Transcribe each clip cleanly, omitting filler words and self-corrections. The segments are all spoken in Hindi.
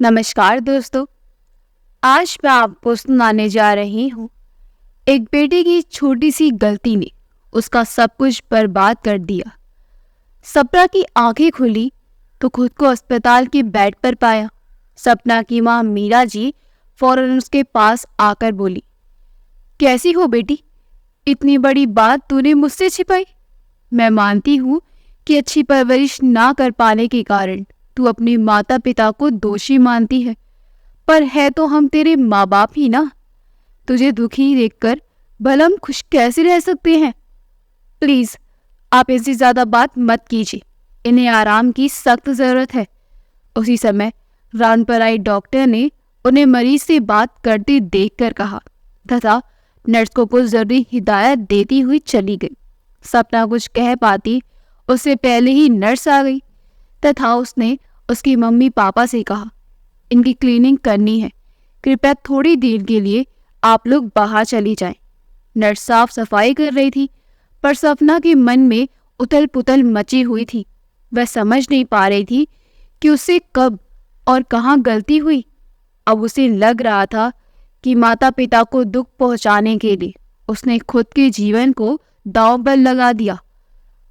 नमस्कार दोस्तों। आज मैं आपको सुनाने जा रही हूँ एक बेटे की छोटी सी गलती ने उसका सब कुछ बर्बाद कर दिया। सपना की आंखें खुली तो खुद को अस्पताल के बेड पर पाया। सपना की माँ मीरा जी फौरन उसके पास आकर बोली, कैसी हो बेटी? इतनी बड़ी बात तूने मुझसे छिपाई। मैं मानती हूँ कि अच्छी परवरिश ना कर पाने के कारण तू अपने माता पिता को दोषी मानती है, पर है तो हम तेरे माँ बाप ही ना। तुझे दुखी देखकर भला हम खुश कैसे रह सकते हैं? प्लीज आप इससे ज्यादा बात मत कीजिए, इन्हें आराम की सख्त जरूरत है। उसी समय राउंड पर आई डॉक्टर ने उन्हें मरीज से बात करते देखकर कहा तथा नर्स को कुछ जरूरी हिदायत देती हुई चली गई। सपना कुछ कह पाती उससे पहले ही नर्स आ गई तथा उसने उसकी मम्मी पापा से कहा, इनकी क्लीनिंग करनी है, कृपया थोड़ी देर के लिए आप लोग बाहर चली जाएं। नर्स साफ सफाई कर रही थी, पर सपना के मन में उथल पुथल मची हुई थी। वह समझ नहीं पा रही थी कि उससे कब और कहाँ गलती हुई। अब उसे लग रहा था कि माता पिता को दुख पहुंचाने के लिए उसने खुद के जीवन को दांव पर लगा दिया।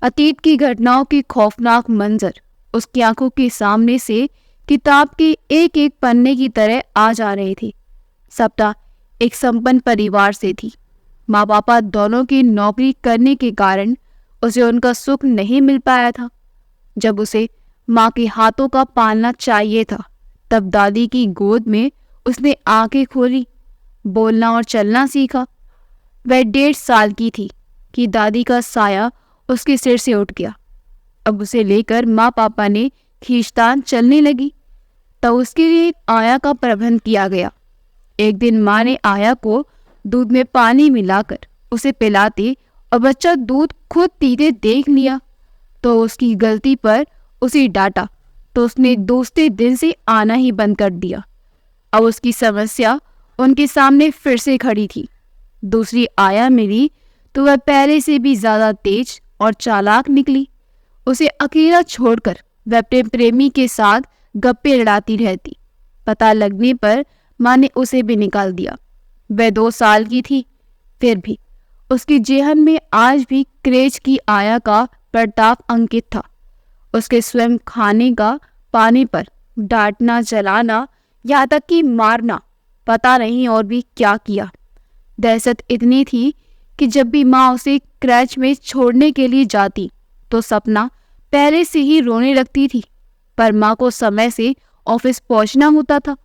अतीत की घटनाओं के खौफनाक मंजर उसकी आंखों के सामने से किताब के एक एक पन्ने की तरह आ जा रहे थे। सपना एक संपन्न परिवार से थी। माँ पापा दोनों की नौकरी करने के कारण उसे उनका सुख नहीं मिल पाया था। जब उसे माँ के हाथों का पालना चाहिए था, तब दादी की गोद में उसने आंखें खोली, बोलना और चलना सीखा। वह 1.5 साल की थी कि दादी का साया उसके सिर से उठ गया। अब उसे लेकर माँ पापा ने खींचतान चलने लगी, तब उसके लिए एक आया का प्रबंध किया गया। एक दिन माँ ने आया को दूध में पानी मिलाकर उसे पिलाते और बच्चा दूध खुद पीते देख लिया तो उसकी गलती पर उसे डांटा, तो उसने दूसरे दिन से आना ही बंद कर दिया। अब उसकी समस्या उनके सामने फिर से खड़ी थी। दूसरी आया मिली तो वह पहले से भी ज्यादा तेज और चालाक निकली। उसे अकेला छोड़कर वह अपने प्रेमी के साथ गप्पे लड़ाती रहती। पता लगने पर माँ ने उसे भी निकाल दिया। वह 2 साल की थी, फिर भी उसकी जेहन में आज भी क्रेज की आया का प्रताप अंकित था। उसके स्वयं खाने का पानी पर डांटना, जलाना, यहाँ तक कि मारना, पता नहीं और भी क्या किया। दहशत इतनी थी कि जब भी माँ उसे क्रैच में छोड़ने के लिए जाती तो सपना पहले से ही रोने लगती थी, पर माँ को समय से ऑफिस पहुंचना होता था,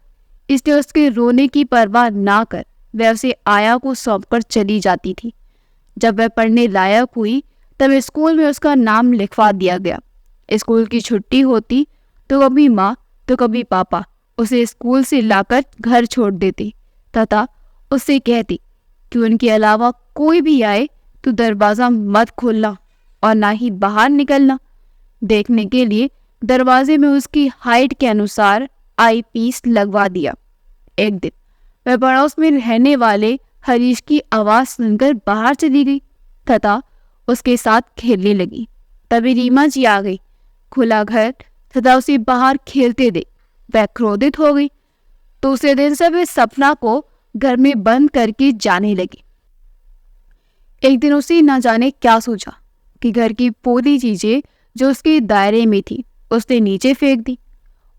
इसलिए उसके रोने की परवाह ना कर वह उसे आया को सौंपकर चली जाती थी। जब वह पढ़ने लायक हुई तब स्कूल में उसका नाम लिखवा दिया गया। स्कूल की छुट्टी होती तो कभी माँ तो कभी पापा उसे स्कूल से लाकर घर छोड़ देते तथा उससे कहती कि उनके अलावा कोई भी आए तो दरवाज़ा मत खोलना और ना ही बाहर निकलना। देखने के लिए दरवाजे में उसकी हाइट के अनुसार आई पीस लगवा दिया। एक दिन वह पड़ोस में रहने वाले हरीश की आवाज़ सुनकर बाहर चली गई तथा उसके साथ खेलने लगी। तभी रीमा जी आ गई। खुला घर तथा उसे बाहर खेलते देख वह क्रोधित हो गई। दूसरे दिन से वह सपना को घर में बंद करके जाने लगी। एक दिन उसे न जाने क्या सूझा कि घर की पूरी चीजें जो उसके दायरे में थी उसने नीचे फेंक दी।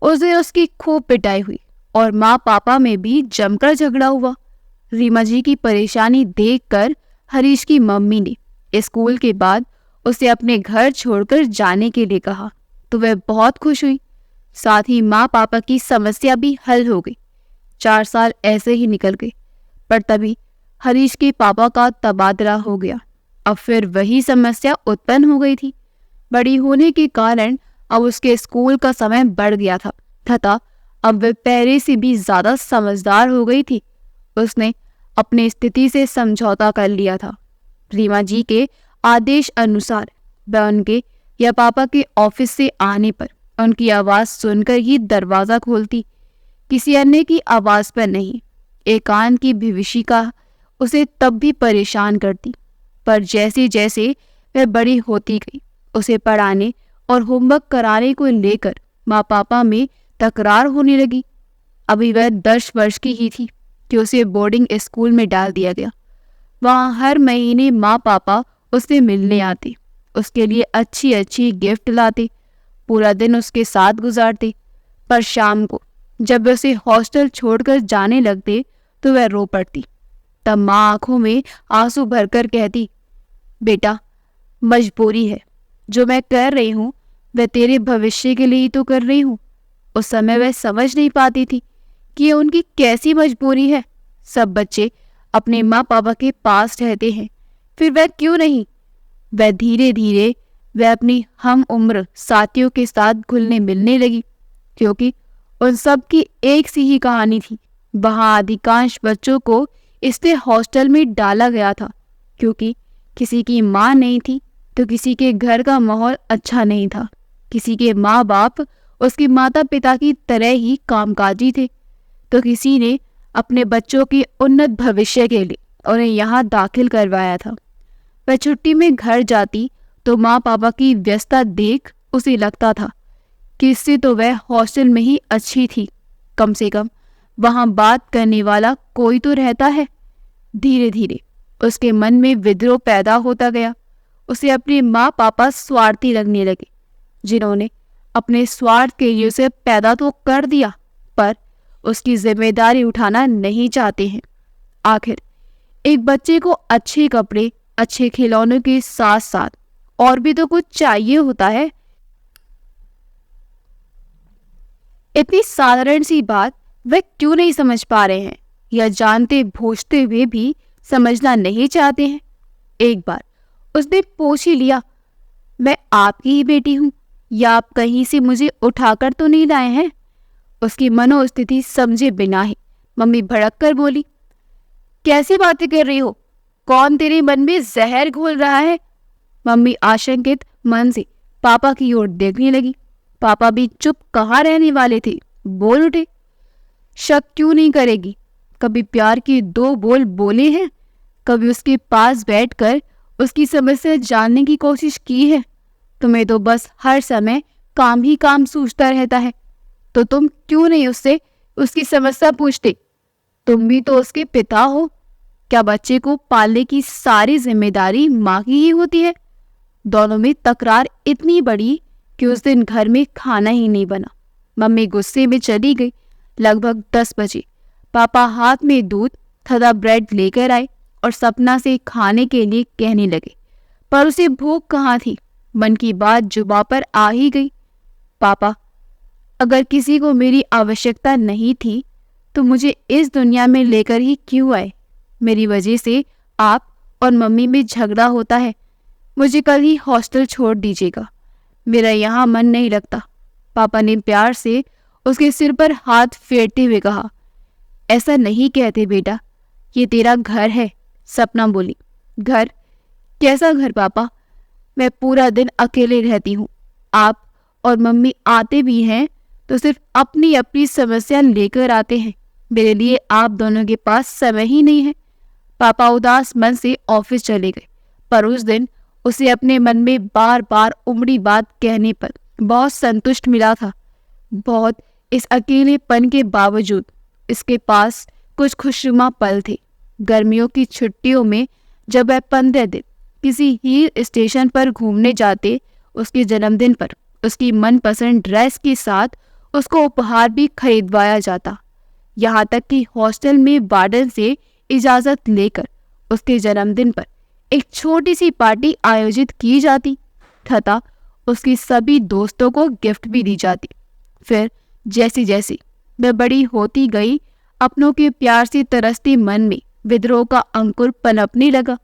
उस दिन उसकी खूब पिटाई हुई और माँ पापा में भी जमकर झगड़ा हुआ। रीमा जी की परेशानी देखकर हरीश की मम्मी ने स्कूल के बाद उसे अपने घर छोड़कर जाने के लिए कहा तो वह बहुत खुश हुई। साथ ही माँ पापा की समस्या भी हल हो गई। 4 साल ऐसे ही निकल गए, पर तभी हरीश के पापा का तबादला हो गया। अब फिर वही समस्या उत्पन्न हो गई थी। बड़ी होने के कारण अब उसके स्कूल का समय बढ़ गया था तथा अब वह पहले से भी ज्यादा समझदार हो गई थी। उसने अपनी स्थिति से समझौता कर लिया था। रीमा जी के आदेश अनुसार वह उनके या पापा के ऑफिस से आने पर उनकी आवाज सुनकर ही दरवाजा खोलती, किसी अन्य की आवाज पर नहीं। एकांत की विभीषिका उसे तब भी परेशान करती, पर जैसे जैसे वह बड़ी होती गई उसे पढ़ाने और होमवर्क कराने को लेकर माँ पापा में तकरार होने लगी। अभी वह 10 वर्ष की ही थी कि उसे बोर्डिंग स्कूल में डाल दिया गया। वहाँ हर महीने माँ पापा उससे मिलने आते, उसके लिए अच्छी अच्छी गिफ्ट लाते, पूरा दिन उसके साथ गुजारते। पर शाम को जब वे उसे हॉस्टल छोड़कर जाने लगते तो वह रो पड़ती। तब माँ आंखों में आंसू भरकर कहती, बेटा, मजबूरी है। जो मैं कर रही हूँ वह तेरे भविष्य के लिए ही तो कर रही हूँ। उस समय वह समझ नहीं पाती थी कि ये उनकी कैसी मजबूरी है। सब बच्चे अपने माँ पापा के पास रहते हैं, फिर वह क्यों नहीं? वह धीरे धीरे वह अपनी हम उम्र साथियों के साथ घुलने मिलने लगी, क्योंकि उन सब की एक सी ही कहानी थी। वहाँ अधिकांश बच्चों को इसलिए हॉस्टल में डाला गया था क्योंकि किसी की माँ नहीं थी, तो किसी के घर का माहौल अच्छा नहीं था, किसी के माँ बाप उसके माता पिता की तरह ही कामकाजी थे, तो किसी ने अपने बच्चों के उन्नत भविष्य के लिए उन्हें यहाँ दाखिल करवाया था। वह छुट्टी में घर जाती तो माँ पापा की व्यस्तता देख उसे लगता था कि इससे तो वह हॉस्टल में ही अच्छी थी, कम से कम वहाँ बात करने वाला कोई तो रहता है। धीरे धीरे उसके मन में विद्रोह पैदा होता गया। उसे अपने माँ पापा स्वार्थी लगने लगे, जिन्होंने अपने स्वार्थ के लिए उसे पैदा तो कर दिया पर उसकी जिम्मेदारी उठाना नहीं चाहते हैं। आखिर एक बच्चे को अच्छे कपड़े, अच्छे खिलौनों के साथ साथ और भी तो कुछ चाहिए होता है। इतनी साधारण सी बात वे क्यों नहीं समझ पा रहे हैं, या जानते बूझते हुए भी समझना नहीं चाहते हैं। एक बार उसने पूछ ही लिया, मैं आपकी ही बेटी हूं, या आप कहीं से मुझे उठाकर तो नहीं लाए हैं? उसकी मनोस्थिति समझे बिना ही मम्मी भड़क कर बोली, कैसी बातें कर रही हो? कौन तेरे मन में जहर घोल रहा है? मम्मी आशंकित मन से पापा की ओर देखने लगी। पापा भी चुप कहाँ रहने वाले थे, बोल उठे, शक क्यों नहीं करेगी? कभी प्यार के 2 बोल बोले हैं? कभी उसके पास बैठकर उसकी समस्या जानने की कोशिश की है? तुम्हें तो बस हर समय काम ही काम सूझता रहता है, तो तुम क्यों नहीं उससे उसकी समस्या पूछते? तुम भी तो उसके पिता हो। क्या बच्चे को पालने की सारी जिम्मेदारी माँ की ही होती है? दोनों में तकरार इतनी बड़ी कि उस दिन घर में खाना ही नहीं बना। मम्मी गुस्से में चली गई। लगभग 10 बजे पापा हाथ में दूध तथा ब्रेड लेकर आए और सपना से खाने के लिए कहने लगे, पर उसे भूख कहाँ थी। मन की बात जुबां पर आ ही गई। पापा, अगर किसी को मेरी आवश्यकता नहीं थी तो मुझे इस दुनिया में लेकर ही क्यों आए? मेरी वजह से आप और मम्मी में झगड़ा होता है। मुझे कल ही हॉस्टल छोड़ दीजिएगा, मेरा यहाँ मन नहीं लगता। पापा ने प्यार से उसके सिर पर हाथ फेरते हुए कहा, ऐसा नहीं कहते बेटा, ये तेरा घर है। सपना बोली, घर? कैसा घर पापा? मैं पूरा दिन अकेले रहती हूँ। आप और मम्मी आते भी हैं तो सिर्फ अपनी अपनी समस्या लेकर आते हैं। मेरे लिए आप दोनों के पास समय ही नहीं है। पापा उदास मन से ऑफिस चले गए, पर उस दिन उसे अपने मन में बार बार उमड़ी बात कहने पर बहुत संतुष्ट मिला था। बहुत इस अकेलेपन के बावजूद इसके पास कुछ खुशनुमा पल थे। गर्मियों की छुट्टियों में जब वह 15 दिन किसी हिल स्टेशन पर घूमने जाते, उसके जन्मदिन पर उसकी मनपसंद ड्रेस के साथ उसको उपहार भी खरीदवाया जाता। यहाँ तक कि हॉस्टल में वार्डन से इजाज़त लेकर उसके जन्मदिन पर एक छोटी सी पार्टी आयोजित की जाती तथा उसकी सभी दोस्तों को गिफ्ट भी दी जाती। फिर जैसे जैसे मैं बड़ी होती गई, अपनों के प्यार से तरसते मन में विद्रोह का अंकुर पनपने लगा।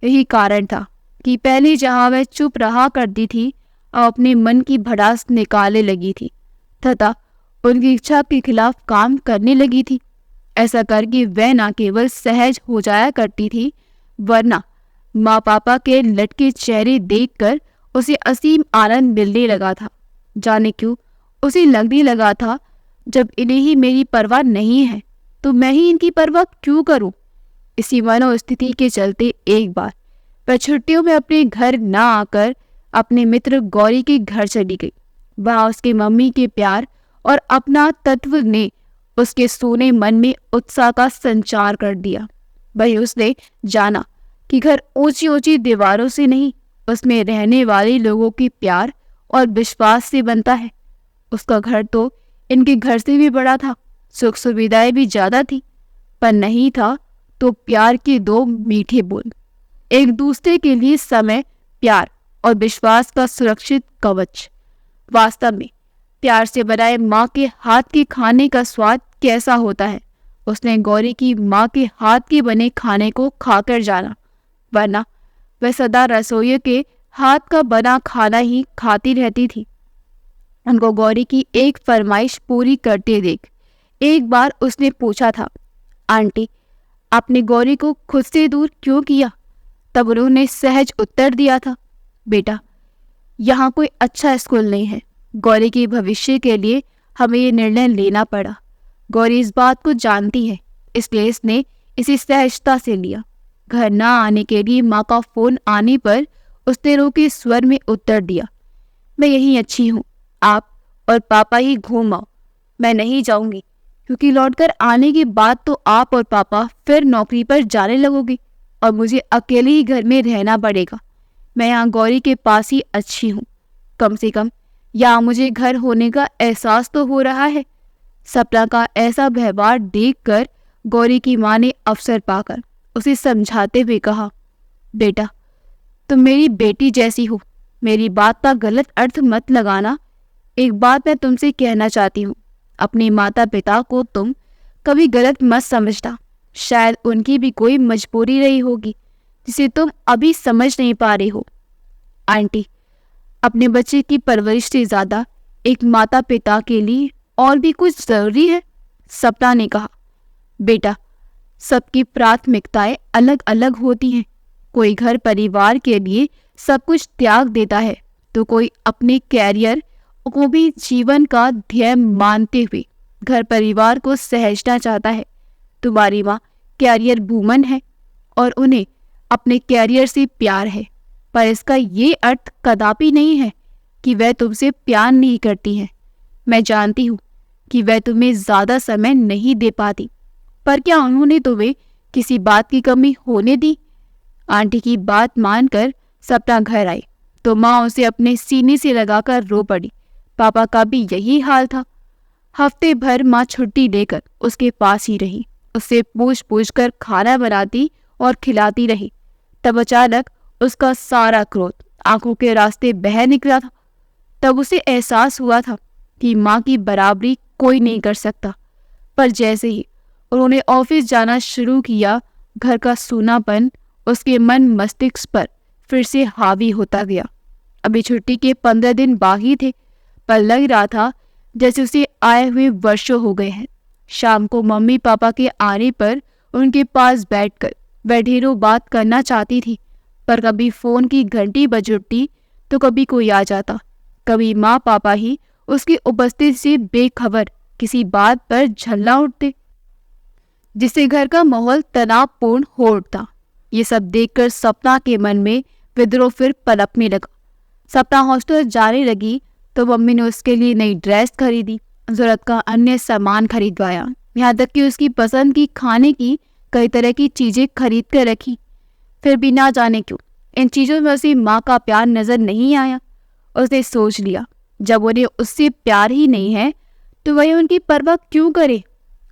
यही कारण था कि पहले जहाँ वह चुप रहा करती थी, अब अपने मन की भड़ास निकालने लगी थी तथा उनकी इच्छा के खिलाफ काम करने लगी थी। ऐसा करके वह न केवल सहज हो जाया करती थी, वरना माँ पापा के लटके चेहरे देखकर उसे असीम आनंद मिलने लगा था। जाने क्यों उसे लगने लगा था, जब इन्हें ही मेरी परवाह नहीं है तो मैं ही इनकी परवाह क्यों करूं। इसी मनोस्थिति के चलते एक बार वह छुट्टियों में अपने घर न आकर अपने मित्र गौरी के घर चली गई। वहाँ उसके मम्मी के प्यार और अपना तत्व ने उसके सूने मन में उत्साह का संचार कर दिया। वही उसने जाना कि घर ऊंची ऊंची दीवारों से नहीं, उसमें रहने वाले लोगों की प्यार और विश्वास से बनता है। उसका घर तो इनके घर से भी बड़ा था, सुख सुविधाएं भी ज्यादा थी, पर नहीं था तो प्यार के दो मीठे बोल, एक दूसरे के लिए समय, प्यार और विश्वास का सुरक्षित कवच। वास्तव में प्यार से बनाए माँ के हाथ के खाने का स्वाद कैसा होता है, उसने गौरी की माँ के हाथ के बने खाने को खाकर जाना, वरना वह सदा रसोई के हाथ का बना खाना ही खाती रहती थी। उनको गौरी की एक फरमाइश पूरी करते देख एक बार उसने पूछा था, आंटी, आपने गौरी को खुद से दूर क्यों किया? तब उन्होंने सहज उत्तर दिया था, बेटा, यहाँ कोई अच्छा स्कूल नहीं है। गौरी के भविष्य के लिए हमें ये निर्णय लेना पड़ा। गौरी इस बात को जानती है, इसलिए इसने इसे सहजता से लिया। घर ना आने के लिए माँ का फोन आने पर उसने रोके स्वर में उत्तर दिया, मैं यहीं अच्छी हूँ, आप और पापा ही घूम आओ, मैं नहीं जाऊंगी, क्योंकि लौटकर आने के बाद तो आप और पापा फिर नौकरी पर जाने लगोगे और मुझे अकेले ही घर में रहना पड़ेगा। मैं यहाँ गौरी के पास ही अच्छी हूँ, कम से कम यहाँ मुझे घर होने का एहसास तो हो रहा है। सपना का ऐसा व्यवहार देखकर गौरी की माँ ने अवसर पाकर उसे समझाते हुए कहा, बेटा, तुम मेरी बेटी जैसी हो, मेरी बात का गलत अर्थ मत लगाना। एक बात मैं तुमसे कहना चाहती हूँ, अपने माता पिता को तुम कभी गलत मत समझना। शायद उनकी भी कोई मजबूरी रही होगी जिसे तुम अभी समझ नहीं पा रही हो। आंटी, अपने बच्चे की परवरिश से ज्यादा एक माता पिता के लिए और भी कुछ जरूरी है, सपना ने कहा। बेटा, सबकी प्राथमिकताएं अलग अलग होती हैं। कोई घर परिवार के लिए सब कुछ त्याग देता है, तो कोई अपने कैरियर को भी जीवन का ध्येय मानते हुए घर परिवार को सहेजना चाहता है। तुम्हारी माँ कैरियर वूमन है और उन्हें अपने कैरियर से प्यार है, पर इसका ये अर्थ कदापि नहीं है कि वह तुमसे प्यार नहीं करती है। मैं जानती हूँ कि वह तुम्हें ज्यादा समय नहीं दे पाती, पर क्या उन्होंने तुम्हें किसी बात की कमी होने दी? आंटी की बात मानकर सपना घर आई तो माँ उसे अपने सीने से लगाकर रो पड़ी। पापा का भी यही हाल था। हफ्ते भर माँ छुट्टी लेकर उसके पास ही रही, उससे पूछ पूछ कर खाना बनाती और खिलाती रही। तब अचानक उसका सारा क्रोध आंखों के रास्ते बह निकला था। तब उसे एहसास हुआ था कि माँ की बराबरी कोई नहीं कर सकता। पर जैसे ही उन्होंने ऑफिस जाना शुरू किया, घर का सूनापन उसके मन मस्तिष्क पर फिर से हावी होता गया। अभी छुट्टी के 15 दिन बाकी थे, पर लग रहा था जैसे उसे आए हुए वर्षों हो गए हैं। शाम को मम्मी पापा के आने पर उनके पास बैठकर वह ढेरों बात करना चाहती थी, पर कभी फोन की घंटी बज उठती तो कभी कोई आ जाता, कभी माँ पापा ही उसकी उपस्थिति से बेखबर किसी बात पर झल्ला उठते, जिससे घर का माहौल तनावपूर्ण हो उठता। ये सब देखकर सपना के मन में विद्रोह फिर पनपने लगा। सपना हॉस्टल जाने लगी तो मम्मी ने उसके लिए नई ड्रेस खरीदी, जरूरत का अन्य सामान खरीदवाया, यहाँ तक कि उसकी पसंद की खाने की कई तरह की चीजें खरीद कर रखी। फिर भी ना जाने क्यों इन चीजों में उसे माँ का प्यार नजर नहीं आया। उसने सोच लिया, जब उन्हें उससे प्यार ही नहीं है तो वह उनकी परवाह क्यों करे।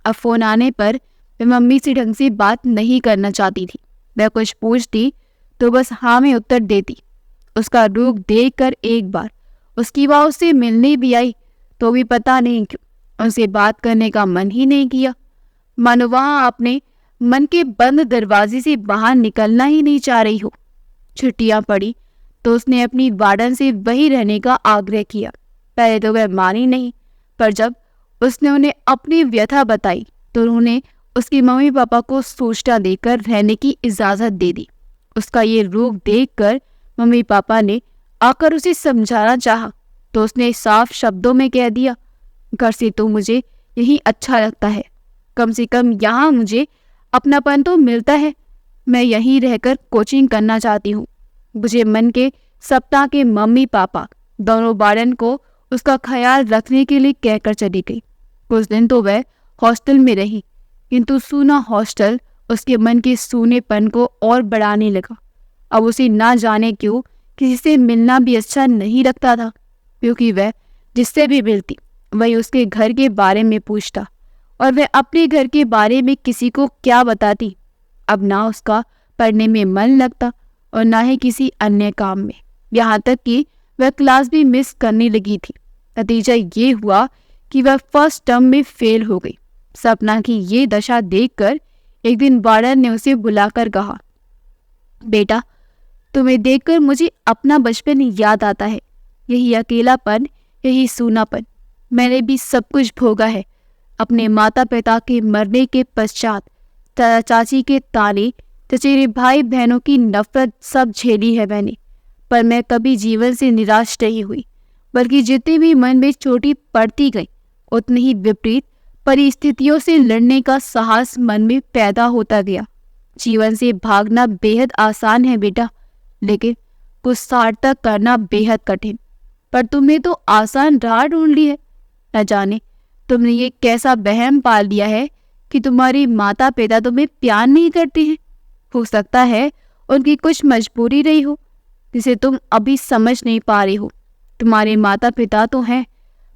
अब फोन आने पर वह मम्मी से ढंग से बात नहीं करना चाहती थी। वह कुछ पूछती तो बस हाँ में उत्तर देती। उसका रूप देखकर एक बार उसकी माँ उससे मिलने भी आई तो भी पता नहीं क्यों उनसे बात करने का मन ही नहीं किया। मानो वहाँ अपने मन के बंद दरवाजे से बाहर निकलना ही नहीं चाह रही हो। छुट्टियां पड़ी तो उसने अपनी वार्डन से वहीं रहने का आग्रह किया। पहले तो वह मानी नहीं, पर जब उसने उन्हें अपनी व्यथा बताई तो उन्होंने उसके मम्मी पापा को सूचना देकर रहने की इजाजत दे दी। उसका ये रूप देखकर मम्मी पापा ने आकर उसे समझाना चाहा तो उसने साफ शब्दों में कह दिया, घर से तो मुझे यही अच्छा लगता है, कम से कम यहाँ मुझे अपनापन तो मिलता है। मैं यहीं रहकर कोचिंग करना चाहती हूँ। मुझे मन के सपना के मम्मी पापा दोनों वार्डन को उसका ख्याल रखने के लिए कहकर चली गई। कुछ दिन तो वह हॉस्टल में रही, किंतु सूना हॉस्टल उसके मन के सूनेपन को और बढ़ाने लगा। अब उसे ना जाने क्यों किसी से मिलना भी अच्छा नहीं लगता था, क्योंकि वह जिससे भी मिलती वही उसके घर के बारे में पूछता और वह अपने घर के बारे में किसी को क्या बताती। अब ना उसका पढ़ने में मन लगता और ना ही किसी अन्य काम में, यहाँ तक कि वह क्लास भी मिस करने लगी थी। नतीजा ये हुआ कि वह फर्स्ट टर्म में फेल हो गई। सपना की ये दशा देखकर एक दिन वार्डन ने उसे बुलाकर कहा, बेटा, तुम्हें देखकर मुझे अपना बचपन याद आता है। यही अकेलापन, यही सूनापन मैंने भी सब कुछ भोगा है। अपने माता पिता के मरने के पश्चात चाचा चाची के ताने, चचेरे भाई बहनों की नफरत सब झेली है मैंने, पर मैं कभी जीवन से निराश नहीं हुई, बल्कि जितनी भी मन में चोटें पड़ती गई उतनी ही विपरीत परिस्थितियों से लड़ने का साहस मन में पैदा होता गया। जीवन से भागना बेहद आसान है बेटा, लेकिन कुछ सार्थक करना बेहद कठिन। पर तुमने तो आसान राह ढूंढ ली है। न जाने तुमने ये कैसा वहम पाल लिया है कि तुम्हारी माता पिता तुम्हें प्यार नहीं करते हैं। हो सकता है उनकी कुछ मजबूरी रही हो जिसे तुम अभी समझ नहीं पा रही हो। तुम्हारे माता पिता तो हैं,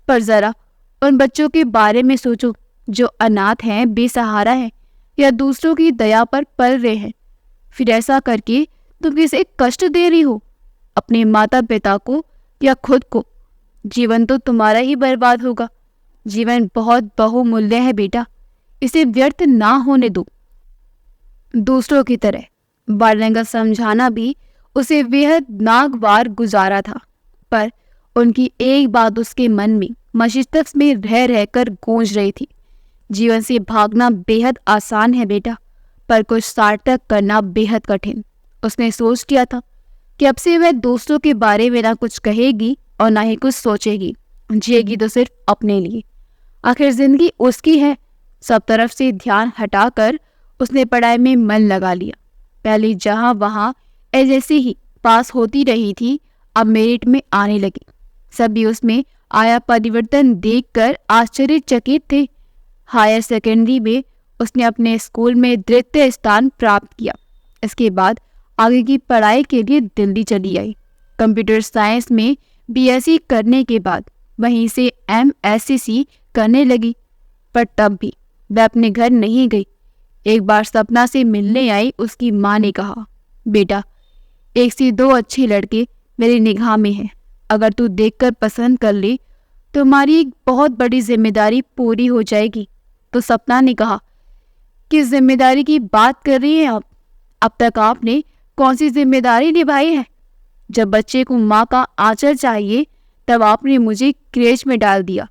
पर जरा उन बच्चों के बारे में सोचो जो अनाथ हैं, बेसहारा हैं या दूसरों की दया पर पल रहे हैं। फिर ऐसा करके तुम किसे कष्ट दे रही हो, अपने माता पिता को या खुद को। जीवन तो तुम्हारा ही बर्बाद होगा। जीवन बहुत बहुमूल्य है बेटा, इसे व्यर्थ ना होने दो। दूसरों की तरह वार्डन का समझाना भी उसे बेहद नागवार गुजारा था, पर उनकी एक बात उसके मन में मस्तिष्क में रह रहकर गूंज रही थी। जीवन से भागना बेहद आसान है बेटा, पर कुछ सार्थक करना बेहद कठिन। उसने सोच लिया था कि अब से वह दूसरों के बारे में ना कुछ कहेगी और ना ही कुछ सोचेगी, जिएगी तो सिर्फ अपने लिए। आखिर जिंदगी उसकी है। सब तरफ से ध्यान हटाकर उसने पढ़ाई में मन लगा लिया। पहले जहां वहां जैसे ही पास होती रही थी, अब मेरिट में आने लगी। सभी उसमें आया परिवर्तन देखकर आश्चर्यचकित थे। हायर सेकेंडरी में उसने अपने स्कूल में द्वितीय स्थान प्राप्त किया। इसके बाद आगे की पढ़ाई के लिए दिल्ली चली आई। कंप्यूटर साइंस में बीएससी करने के बाद वहीं से एमएससी करने लगी, पर तब भी वह अपने घर नहीं गई। एक बार सपना से मिलने आई उसकी माँ ने कहा, बेटा, एक से दो अच्छे लड़के मेरी निगाह में हैं। अगर तू देखकर पसंद कर ले तो हमारी एक बहुत बड़ी जिम्मेदारी पूरी हो जाएगी। तो सपना ने कहा, किस जिम्मेदारी की बात कर रही हैं आप? अब तक आपने कौन सी जिम्मेदारी निभाई है? जब बच्चे को माँ का आंचल चाहिए तब आपने मुझे क्रेच में डाल दिया।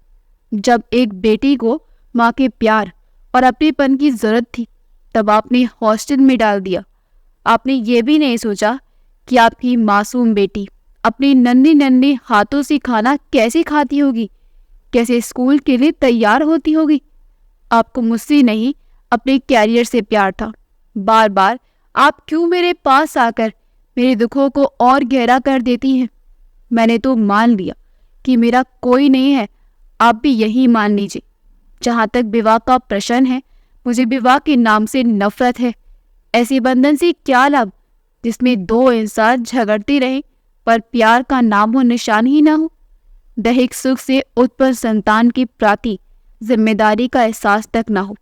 जब एक बेटी को माँ के प्यार और अपनेपन की जरूरत थी तब आपने हॉस्टल में डाल दिया। आपने ये भी नहीं सोचा कि आपकी मासूम बेटी अपने नन्हे नन्हे हाथों से खाना कैसे खाती होगी, कैसे स्कूल के लिए तैयार होती होगी। आपको मुझसे नहीं अपने कैरियर से प्यार था। बार बार आप क्यों मेरे पास आकर मेरे दुखों को और गहरा कर देती हैं? मैंने तो मान लिया कि मेरा कोई नहीं है, आप भी यही मान लीजिए। जहाँ तक विवाह का प्रश्न है, मुझे विवाह के नाम से नफरत है। ऐसे बंधन से क्या लाभ जिसमें दो इंसान झगड़ते रहे पर प्यार का नामो निशान ही ना हो। दैहिक सुख से उत्पन्न संतान के प्रति जिम्मेदारी का एहसास तक ना हो।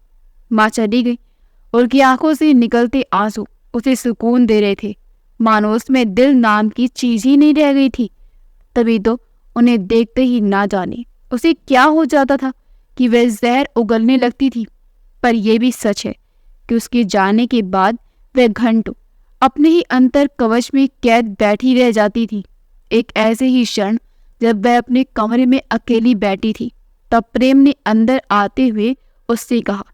माँ चली गई। उनकी आंखों से निकलते आंसू उसे सुकून दे रहे थे, मानो उसमें दिल नाम की चीज ही नहीं रह गई थी। तभी तो उन्हें देखते ही ना जाने उसे क्या हो जाता था कि वह जहर उगलने लगती थी। पर यह भी सच है कि उसके जाने के बाद वह घंटों अपने ही अंतर कवच में कैद बैठी रह जाती थी। एक ऐसे ही क्षण जब वह अपने कमरे में अकेली बैठी थी, तब प्रेम ने अंदर आते हुए उससे कहा,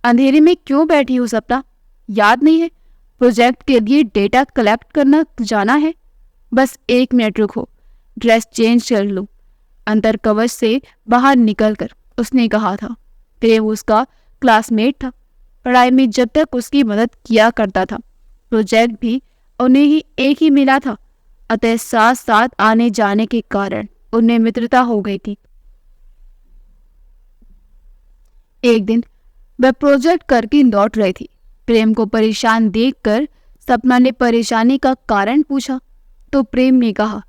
अंधेरे में क्यों बैठी हो सपना? याद नहीं है प्रोजेक्ट के लिए डेटा कलेक्ट करना जाना है? बस 1 मिनट रुको, ड्रेस चेंज कर लो। अंतर कवच से बाहर निकलकर उसने कहा था। प्रेम उसका क्लासमेट था। पढ़ाई में जब तक उसकी मदद किया करता था, प्रोजेक्ट भी उन्हें ही एक ही मिला था। अतः साथ साथ आने जाने के कारण उनमें मित्रता हो गई थी। एक दिन वह प्रोजेक्ट करके लौट रही थी। प्रेम को परेशान देखकर सपना ने परेशानी का कारण पूछा तो प्रेम ने कहा,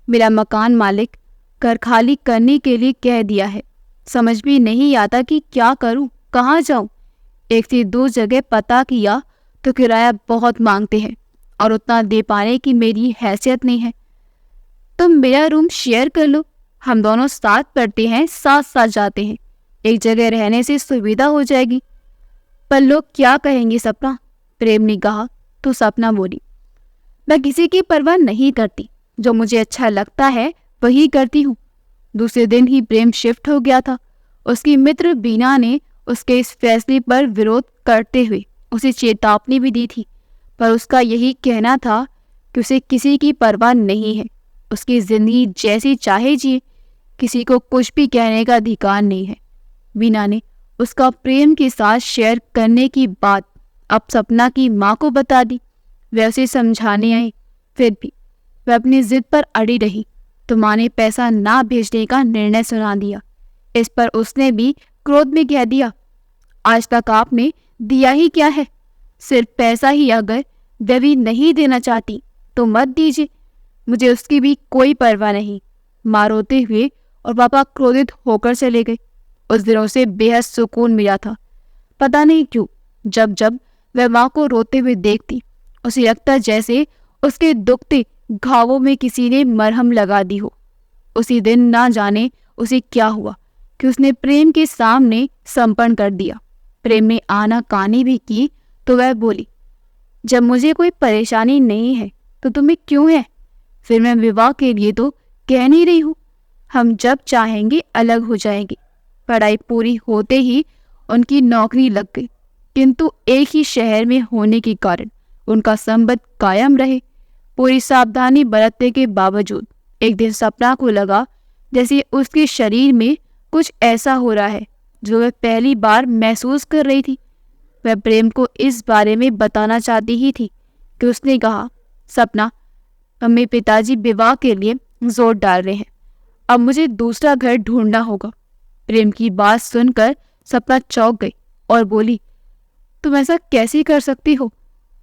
मेरा मकान मालिक घर खाली करने के लिए कह दिया है। समझ में नहीं आता कि क्या करूं, कहाँ जाऊं। एक से दो जगह पता किया तो किराया बहुत मांगते हैं और उतना दे पाने की मेरी हैसियत नहीं है। तुम मेरा रूम शेयर कर लो, हम दोनों साथ पढ़ते हैं, साथ साथ जाते हैं, एक जगह रहने से सुविधा हो जाएगी। पर लोग क्या कहेंगे सपना, प्रेम ने कहा तो सपना बोली, मैं किसी की परवाह नहीं करती, जो मुझे अच्छा लगता है वही करती हूँ। दूसरे दिन ही प्रेम शिफ्ट हो गया था। उसकी मित्र बीना ने उसके इस फैसले पर विरोध करते हुए उसे चेतावनी भी दी थी, पर उसका यही कहना था कि उसे किसी की परवाह नहीं है, उसकी जिंदगी जैसी चाहे जिए, किसी को कुछ भी कहने का अधिकार नहीं है। बीना ने उसका प्रेम के साथ शेयर करने की बात अब सपना की माँ को बता दी। वह उसे समझाने आई, फिर भी वह अपनी जिद पर अड़ी रही तो माँ ने पैसा ना भेजने का निर्णय सुना दिया। इस पर उसने भी क्रोध में कह दिया, आज तक आपने दिया ही क्या है, सिर्फ पैसा ही। अगर देवी नहीं देना चाहती तो मत दीजिए, मुझे उसकी भी कोई परवाह नहीं। माँ रोते हुए और पापा क्रोधित होकर चले गए। उस दिनों से बेहद सुकून मिला था। पता नहीं क्यों जब जब वह माँ को रोते हुए देखती उसे लगता जैसे उसके दुखते घावों में किसी ने मरहम लगा दी हो। उसी दिन ना जाने उसे क्या हुआ कि उसने प्रेम के सामने समर्पण कर दिया। प्रेम ने आनाकानी भी की तो वह बोली, जब मुझे कोई परेशानी नहीं है तो तुम्हें क्यों है? फिर मैं विवाह के लिए तो कह नहीं रही हूँ, हम जब चाहेंगे अलग हो जाएंगे। पढ़ाई पूरी होते ही उनकी नौकरी लग गई, किंतु एक ही शहर में होने के कारण उनका संबंध कायम रहे। पूरी सावधानी बरतने के बावजूद एक दिन सपना को लगा जैसे उसके शरीर में कुछ ऐसा हो रहा है जो वह पहली बार महसूस कर रही थी। वह प्रेम को इस बारे में बताना चाहती ही थी कि उसने कहा, सपना, मम्मी पिताजी विवाह के लिए जोर डाल रहे हैं, अब मुझे दूसरा घर ढूंढना होगा। प्रेम की बात सुनकर सपना चौंक गई और बोली, तुम ऐसा कैसे कर सकती हो?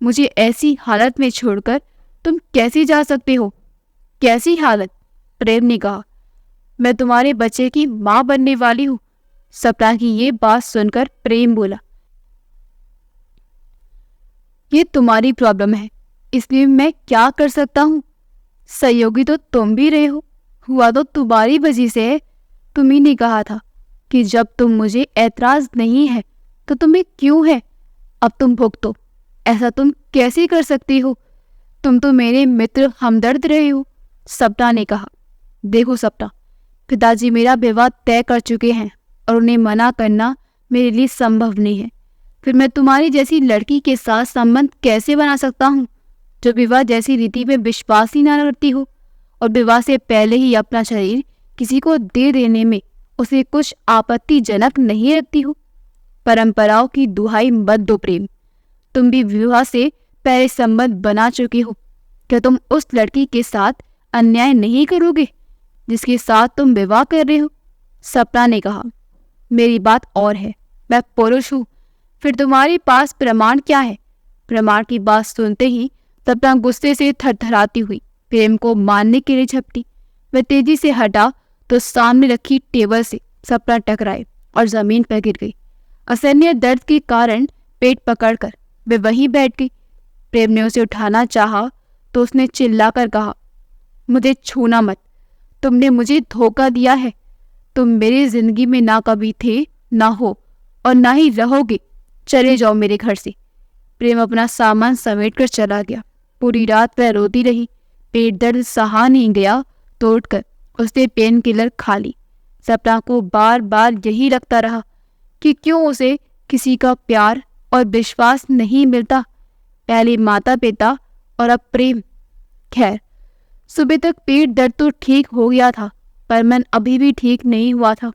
मुझे ऐसी हालत में छोड़कर तुम कैसे जा सकते हो? कैसी हालत? प्रेम ने कहा, मैं तुम्हारे बच्चे की माँ बनने वाली हूँ। सपना की ये बात सुनकर प्रेम बोला, ये तुम्हारी प्रॉब्लम है, इसलिए मैं क्या कर सकता हूँ? सहयोगी तो तुम भी रहे हो, हुआ तो तुम्हारी वजह से है। तुम्ही ने कहा था कि जब तुम मुझे ऐतराज नहीं है तो तुम्हें क्यों है? अब तुम भुगतो। ऐसा तुम कैसे कर सकती हो? तुम तो मेरे मित्र हमदर्द रहे हो। सपना ने कहा, देखो सपना, पिताजी मेरा विवाह तय कर चुके हैं और उन्हें मना करना मेरे लिए संभव नहीं है। फिर मैं तुम्हारी जैसी लड़की के साथ संबंध कैसे बना सकता हूँ जो विवाह जैसी रीति में विश्वास ही ना करती हो और विवाह से पहले ही अपना शरीर किसी को दे देने में उसे कुछ आपत्तिजनक नहीं रखती हो। परंपराओं की दुहाई मत दो प्रेम, तुम भी विवाह से पहले संबंध बना चुके हो। क्या तुम उस लड़की के साथ अन्याय नहीं करोगे जिसके साथ तुम विवाह कर रहे हो? सपना ने कहा, मेरी बात और है, मैं पुरुष हूँ। फिर तुम्हारे पास प्रमाण क्या है? प्रमाण की बात सुनते ही सपना गुस्से से थरथराती हुई प्रेम को मारने के लिए झपटी। वह तेजी से हटा तो सामने रखी टेबल से सपना टकराए और जमीन पर गिर गई। असहनीय दर्द के कारण पेट पकड़कर वे वहीं बैठ गई। प्रेम ने उसे उठाना चाहा तो उसने चिल्लाकर कहा, मुझे छूना मत, तुमने मुझे धोखा दिया है। तुम मेरी जिंदगी में ना कभी थे, ना हो और ना ही रहोगे। चले जाओ मेरे घर से। प्रेम अपना सामान समेट कर चला गया। पूरी रात वह रोती रही। पेट दर्द सहा नहीं गया तो उठकर उसने पेन किलर खा ली। सपना को बार बार यही लगता रहा कि क्यों उसे किसी का प्यार और विश्वास नहीं मिलता। पहले माता पिता और अब प्रेम। खैर, सुबह तक पेट दर्द तो ठीक हो गया था पर मन अभी भी ठीक नहीं हुआ था।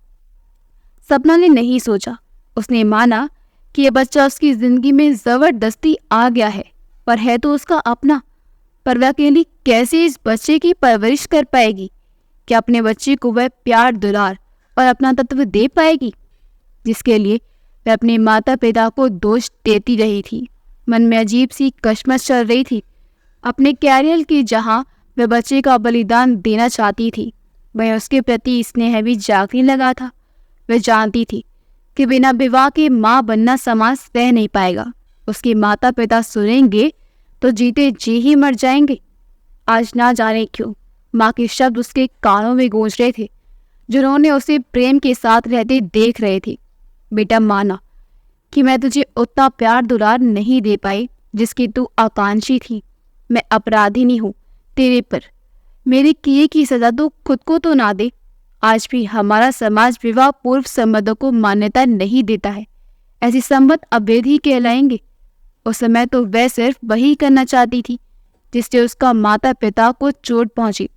सपना ने नहीं सोचा, उसने माना कि यह बच्चा उसकी जिंदगी में जबरदस्ती आ गया है, पर है तो उसका अपना। पर वह अकेली कैसे इस बच्चे की परवरिश कर पाएगी? क्या अपने बच्चे को वह प्यार दुलार और अपना तत्व दे पाएगी जिसके लिए वह अपने माता पिता को दोष देती रही थी। मन में अजीब सी कशमकश चल रही थी। अपने कैरियर की जहां वह बच्चे का बलिदान देना चाहती थी, वह उसके प्रति स्नेह भी जागने लगा था। वह जानती थी कि बिना विवाह के माँ बनना समाज सह नहीं पाएगा। उसके माता पिता सुनेंगे तो जीते जी ही मर जाएंगे। आज ना जाने क्यों माँ के शब्द उसके कानों में गूंज रहे थे, जिन्होंने उसे प्रेम के साथ रहते देख रहे थे। बेटा, माना कि मैं तुझे उतना प्यार दुलार नहीं दे पाई जिसकी तू आकांक्षी थी। मैं अपराधी हूँ तेरे पर। मेरे किए की सजा तू खुद को तो ना दे। आज भी हमारा समाज विवाह पूर्व संबंधों को मान्यता नहीं देता है। ऐसे संबंध अवैध ही कहलाएंगे। उस समय तो वह सिर्फ वही करना चाहती थी जिससे उसका माता पिता को चोट पहुंची।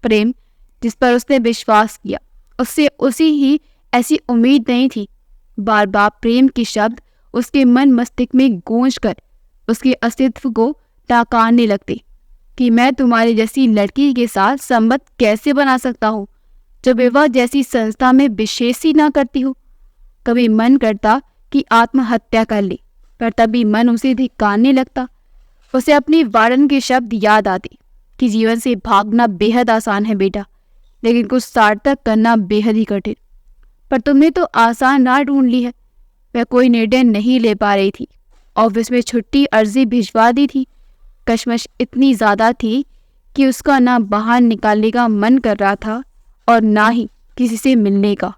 प्रेम जिस पर उसने विश्वास किया, उससे उसी ही ऐसी उम्मीद नहीं थी। बार बार प्रेम के शब्द उसके मन मस्तिष्क में गूंजकर उसके अस्तित्व को नकारने लगते कि मैं तुम्हारी जैसी लड़की के साथ संबंध कैसे बना सकता हूँ जब विवाह जैसी संस्था में विशेष ही ना करती हो। कभी मन करता कि आत्महत्या कर ले, पर तभी मन उसे धिक्कारने लगता। उसे अपनी वार्डन के शब्द याद आते कि जीवन से भागना बेहद आसान है बेटा, लेकिन कुछ सार्थक करना बेहद ही कठिन। पर तुमने तो आसान राह ढूंढ ली है। वह कोई निर्णय नहीं ले पा रही थी। ऑफिस में छुट्टी अर्जी भिजवा दी थी। कश्मकश इतनी ज़्यादा थी कि उसका ना बाहर निकालने का मन कर रहा था और ना ही किसी से मिलने का।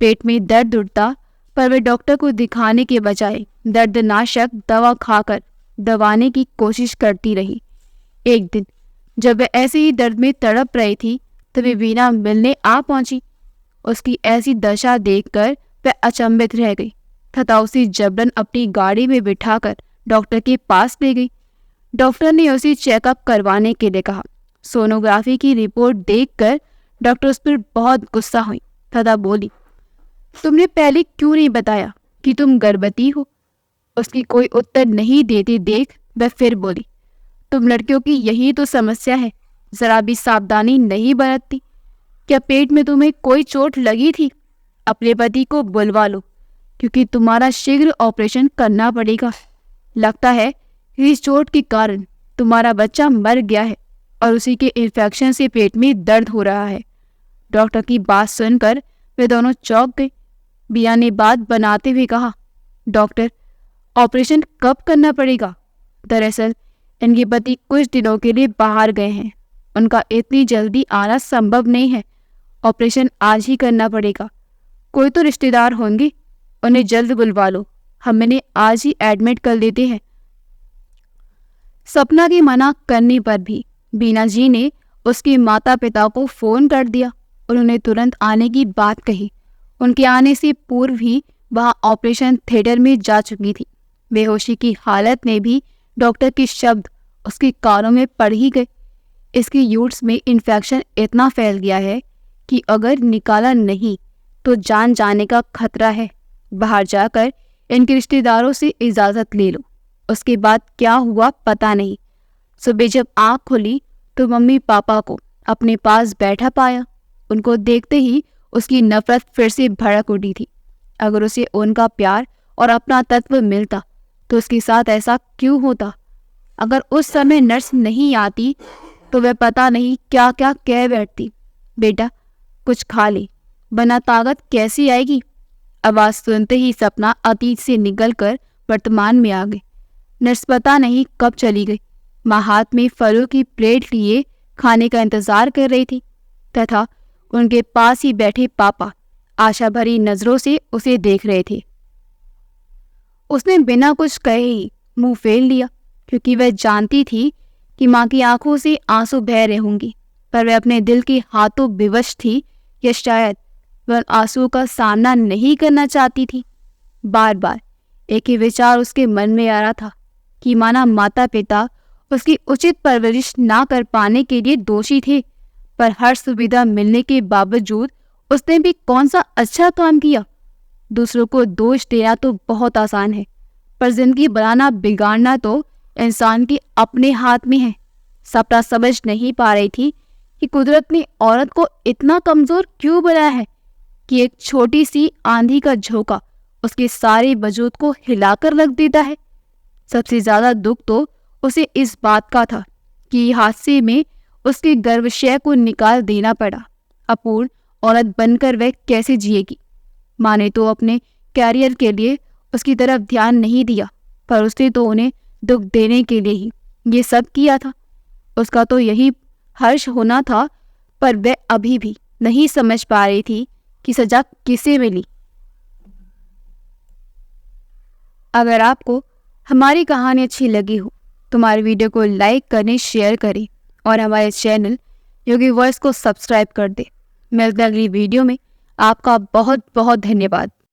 पेट में दर्द उठता, पर वह डॉक्टर को दिखाने के बजाय दर्दनाशक दवा खाकर दबाने की कोशिश करती रही। एक दिन जब वह ऐसे ही दर्द में तड़प रही थी, तभी वीना मिलने आ पहुंची। उसकी ऐसी दशा देखकर वह अचंभित रह गई तथा उसे जबरन अपनी गाड़ी में बिठाकर डॉक्टर के पास ले गई। डॉक्टर ने उसे चेकअप करवाने के लिए कहा। सोनोग्राफी की रिपोर्ट देखकर डॉक्टर उस पर बहुत गुस्सा हुई तथा बोली, तुमने पहले क्यों नहीं बताया कि तुम गर्भवती हो? उसकी कोई उत्तर नहीं देते देख वह फिर बोली, तुम लड़कियों की यही तो समस्या है, जरा भी सावधानी नहीं बरतती। क्या पेट में तुम्हें कोई चोट लगी थी? अपने पति को बुलवा लो, क्योंकि तुम्हारा शीघ्र ऑपरेशन करना पड़ेगा। लगता है इस चोट के कारण तुम्हारा बच्चा मर गया है और उसी के इन्फेक्शन से पेट में दर्द हो रहा है। डॉक्टर की बात सुनकर वे दोनों चौंक गए। बिया ने बात बनाते हुए कहा, डॉक्टर, ऑपरेशन कब करना पड़ेगा? दरअसल इनके पति कुछ दिनों के लिए बाहर गए हैं। उनका इतनी जल्दी आना संभव नहीं है। ऑपरेशन आज ही करना पड़ेगा। कोई तो रिश्तेदार होंगे, उन्हें जल्द बुलवा लो। हम इन्हें आज ही एडमिट कर देते हैं। सपना के मना करने पर भी बीना जी ने उसके माता पिता को फोन कर दिया। उन्होंने तुरंत आने की बात कही। उनके आने से पूर्व ही वह ऑपरेशन थिएटर में जा चुकी थी। बेहोशी की हालत में भी डॉक्टर के शब्द उसके कानों में पड़ ही गए। इसके यूट्स में इन्फेक्शन इतना फैल गया है कि अगर निकाला नहीं तो जान जाने का खतरा है। बाहर जाकर इनके रिश्तेदारों से इजाज़त ले लो। उसके बाद क्या हुआ पता नहीं। सुबह जब आँख खुली तो मम्मी पापा को अपने पास बैठा पाया। उनको देखते ही उसकी नफरत फिर से भड़क उठी थी। अगर उसे उनका प्यार और अपना तत्व मिलता तो उसके साथ ऐसा क्यों होता? अगर उस समय नर्स नहीं आती तो वह पता नहीं क्या क्या कह बैठती। बेटा, कुछ खा ले, बना ताकत कैसी आएगी? आवाज़ सुनते ही सपना अतीत से निकलकर वर्तमान में आ गई। नर्स पता नहीं कब चली गई। माँ हाथ में फलों की प्लेट लिए खाने का इंतजार कर रही थी तथा उनके पास ही बैठे पापा आशा भरी नजरों से उसे देख रहे थे। उसने बिना कुछ कहे ही मुंह फेर लिया, क्योंकि वह जानती थी कि माँ की आंखों से आंसू बह रहे होंगे, पर वह अपने दिल के हाथों विवश थी या शायद वह आंसुओं का सामना नहीं करना चाहती थी। बार बार एक ही विचार उसके मन में आ रहा था कि माना माता पिता उसकी उचित परवरिश ना कर पाने के लिए दोषी थे, पर हर सुविधा मिलने के बावजूद उसने भी कौन सा अच्छा काम किया। दूसरों को दोष देना तो बहुत आसान है, पर जिंदगी बनाना बिगाड़ना तो इंसान के अपने हाथ में है। सपना समझ नहीं पा रही थी कि कुदरत ने औरत को इतना कमजोर क्यों बनाया है कि एक छोटी सी आंधी का झोंका उसके सारे वजूद को हिलाकर रख देता है। सबसे ज़्यादा दुख तो उसे इस बात का था कि हादसे में उसके गर्भाशय को निकाल देना पड़ा। अपूर्ण औरत बनकर वह कैसे जिएगी? माँ ने तो अपने कैरियर के लिए उसकी तरफ ध्यान नहीं दिया, पर उसने तो उन्हें दुख देने के लिए ही ये सब किया था। उसका तो यही हर्ष होना था, पर वह अभी भी नहीं समझ पा रही थी कि सजा किसे मिली। अगर आपको हमारी कहानी अच्छी लगी हो तो हमारे वीडियो को लाइक करें, शेयर करें और हमारे चैनल योगी वॉइस को सब्सक्राइब कर दें। मिलते हैं अगली वीडियो में। आपका बहुत बहुत धन्यवाद।